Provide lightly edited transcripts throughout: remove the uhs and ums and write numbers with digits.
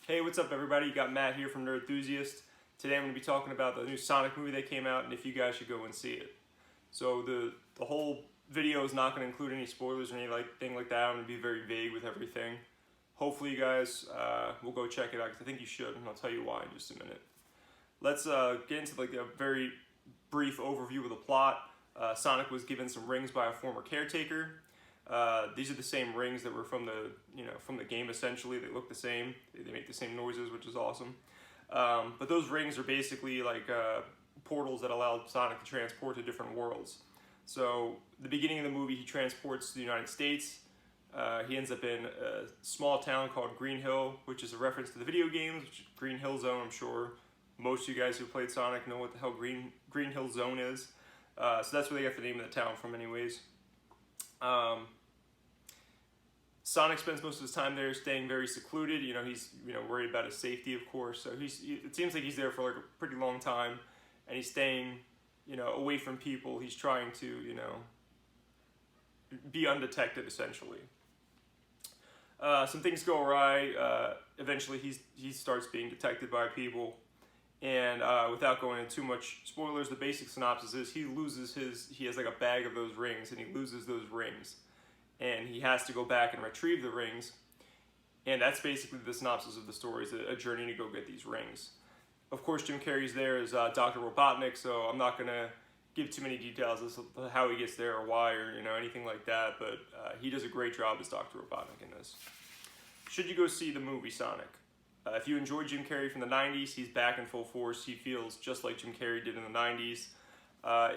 Hey, what's up everybody? You got Matt here from Nerd Enthusiast. Today I'm going to be talking about the new Sonic movie that came out and if you guys should go and see it. So the whole video is not going to include any spoilers or anything like that. I'm going to be very vague with everything. Hopefully you guys will go check it out because I think you should, and I'll tell you why in just a minute. Let's get into like a very brief overview of the plot. Sonic was given some rings by a former caretaker. These are the same rings that were from the game essentially. They look the same. They make the same noises, which is awesome. But those rings are basically like portals that allow Sonic to transport to different worlds. So the beginning of the movie, he transports to the United States. He ends up in a small town called Green Hill, which is a reference to the video games, which is Green Hill Zone. I'm sure most of you guys who played Sonic know what the hell Green Hill Zone is. So that's where they got the name of the town from anyways. Sonic spends most of his time there staying very secluded. He's worried about his safety, of course. So it seems like he's there for like a pretty long time, and he's staying, away from people. He's trying to, be undetected essentially. Some things go awry. Eventually, he starts being detected by people, and without going into too much spoilers, the basic synopsis is he has like a bag of those rings, and he loses those rings. And he has to go back and retrieve the rings, and that's basically the synopsis of the story, is a journey to go get these rings. Of course, Jim Carrey's there as Dr. Robotnik, so I'm not going to give too many details as to how he gets there or why or anything like that, but he does a great job as Dr. Robotnik in this. Should you go see the movie Sonic? If you enjoyed Jim Carrey from the 90s, he's back in full force. He feels just like Jim Carrey did in the 90s.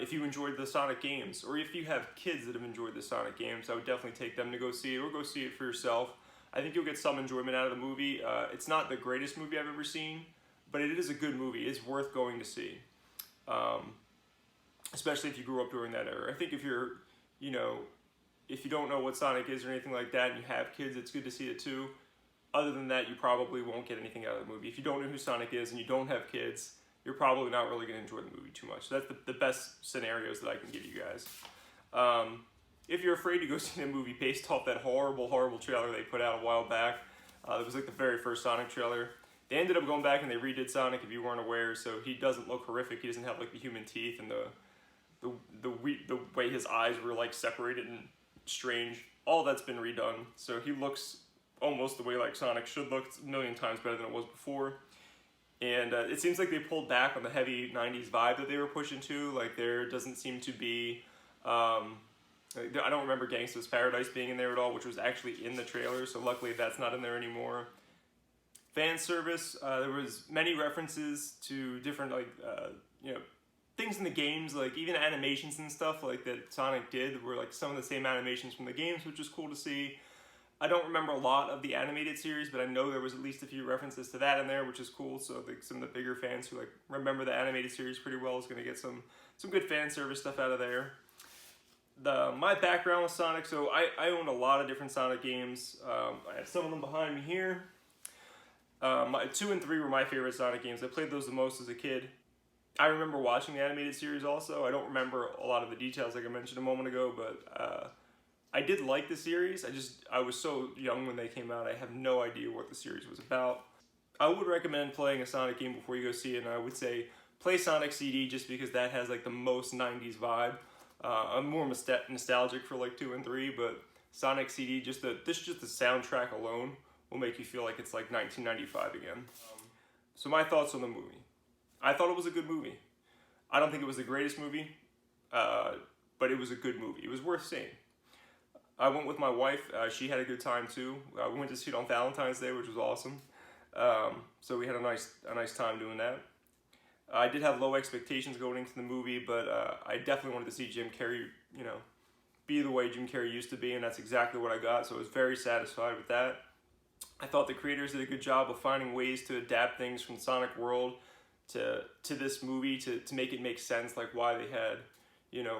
If you enjoyed the Sonic games, or if you have kids that have enjoyed the Sonic games, I would definitely take them to go see it, or go see it for yourself. I think you'll get some enjoyment out of the movie. It's not the greatest movie I've ever seen, but it is a good movie. It's worth going to see, especially if you grew up during that era. I think if you're, if you don't know what Sonic is or anything like that, and you have kids, it's good to see it too. Other than that, you probably won't get anything out of the movie. If you don't know who Sonic is and you don't have kids, you're probably not really going to enjoy the movie too much. So that's the best scenarios that I can give you guys. If you're afraid to go see a movie based off that horrible trailer they put out a while back, it was like the very first Sonic trailer. They ended up going back and they redid Sonic, if you weren't aware, so he doesn't look horrific. He doesn't have like the human teeth and the way his eyes were like separated and strange. All that's been redone, so he looks almost the way like Sonic should look. It's a million times better than it was before. And it seems like they pulled back on the heavy 90s vibe that they were pushing to. Like, there doesn't seem to be, I don't remember Gangsta's Paradise being in there at all, which was actually in the trailer, so luckily that's not in there anymore. Fanservice, there was many references to different, things in the games, like even animations and stuff like that Sonic did were like some of the same animations from the games, which is cool to see. I don't remember a lot of the animated series, but I know there was at least a few references to that in there, which is cool. So like some of the bigger fans who like remember the animated series pretty well is going to get some good fan service stuff out of there. My background with Sonic, so I own a lot of different Sonic games. I have some of them behind me here. 2 and 3 were my favorite Sonic games. I played those the most as a kid. I remember watching the animated series also. I don't remember a lot of the details like I mentioned a moment ago, but I did like the series. I was so young when they came out, I have no idea what the series was about. I would recommend playing a Sonic game before you go see it, and I would say play Sonic CD just because that has like the most 90s vibe. I'm more nostalgic for like 2 and 3, but Sonic CD, just the soundtrack alone will make you feel like it's like 1995 again. So my thoughts on the movie. I thought it was a good movie. I don't think it was the greatest movie, but it was a good movie. It was worth seeing. I went with my wife. She had a good time too. We went to see it on Valentine's Day, which was awesome. So we had a nice time doing that. I did have low expectations going into the movie, but I definitely wanted to see Jim Carrey, be the way Jim Carrey used to be, and that's exactly what I got. So I was very satisfied with that. I thought the creators did a good job of finding ways to adapt things from the Sonic world to this movie to make it make sense, like why they had,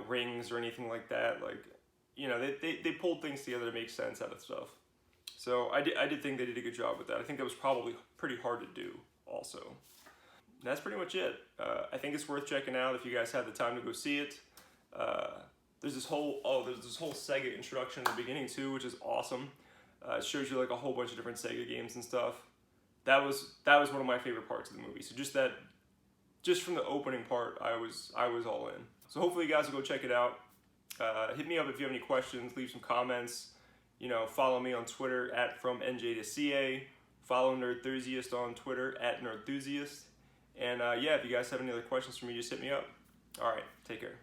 rings or anything like that, like. They pulled things together to make sense out of stuff. So I did think they did a good job with that. I think that was probably pretty hard to do also. And that's pretty much it. I think it's worth checking out if you guys have the time to go see it. There's this whole Sega introduction at the beginning too, which is awesome. It shows you like a whole bunch of different Sega games and stuff. that was one of my favorite parts of the movie. So just from the opening part, I was all in. So hopefully you guys will go check it out. Hit me up if you have any questions. Leave some comments. Follow me on Twitter at FromNJ2CA. Follow Nerdthusiast on Twitter at Nerdthusiast. And yeah, if you guys have any other questions for me, just hit me up. All right, take care.